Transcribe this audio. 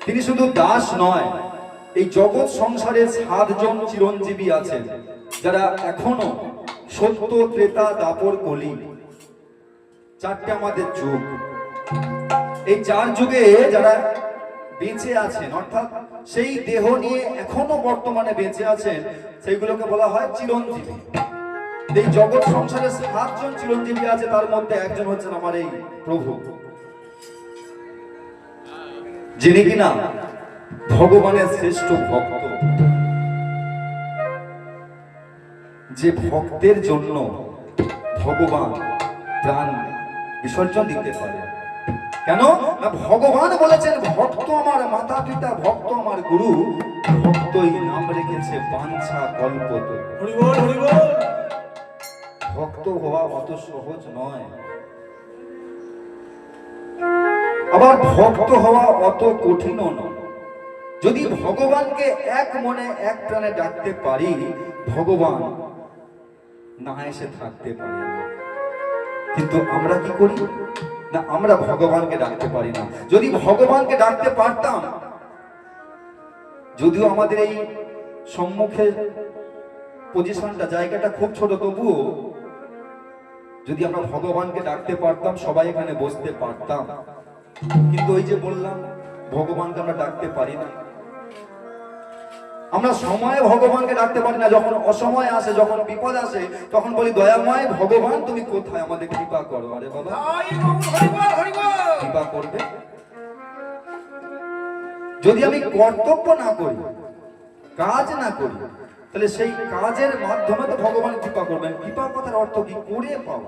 তিনি শুধু দাস নয়, এই জগৎ সংসারে 7 জন চিরঞ্জীবী আছেন যারা এখনো সত্য, ত্রেতা, দাপর, কলি, 4টে আমাদের যুগ। এই 4 যুগে যারা বেঁচে আছেন, অর্থাৎ সেই দেহ নিয়ে এখনো বর্তমানে বেঁচে আছেন, সেইগুলোকে বলা হয় চিরঞ্জীবী। এই জগৎ সংসারে 7 জন চিরঞ্জীবী আছে, তার মধ্যে একজন হচ্ছেন আমার এই প্রভু, যিনি কিনা ভগবানের শ্রেষ্ঠ ভক্ত, যে ভক্তের জন্য ভগবান প্রাণ বিসর্জন দিতে পারে। কেন না, ভগবান বলেছেন ভক্ত আমার মাতা পিতা, ভক্ত আমার গুরু, ভক্তই নাম রেখেছে বাঞ্ছা কল্পত। হরি বল, হরি বল। ভক্ত হওয়া অত সহজ নয়, আবার ভক্ত হওয়া অত কঠিনও নয়। যদি ভগবানকে এক মনে এক প্রাণে ডাকতে পারি, ভগবান না এসে থাকতে পারি না। কিন্তু আমরা কি করি না, আমরা ভগবানকে ডাকতে পারি না। যদি ভগবানকে ডাকতে পারতাম, যদিও আমাদের এই সম্মুখের পজিশনটা, জায়গাটা খুব ছোট, তবুও যদি আমরা ভগবানকে ডাকতে পারতাম, সবাই এখানে বসতে পারতাম। কিন্তু ওই যে বললাম, ভগবানকে আমরা ডাকতে পারি না। আমরা সময়ে ভগবানকে ডাকতে পারি না। যখন অসময় আসে, যখন বিপদ আসে, তখন বলি দয়াময় ভগবান তুমি কোথায়, আমাদের কৃপা করো। আরে বাবা, কৃপা করবে। যদি আমি কর্তব্য না করি, কাজ না করি, তাহলে সেই কাজের মাধ্যমে তো ভগবান কৃপা করবেন। কৃপা কথার অর্থ কি? করে পাওয়া।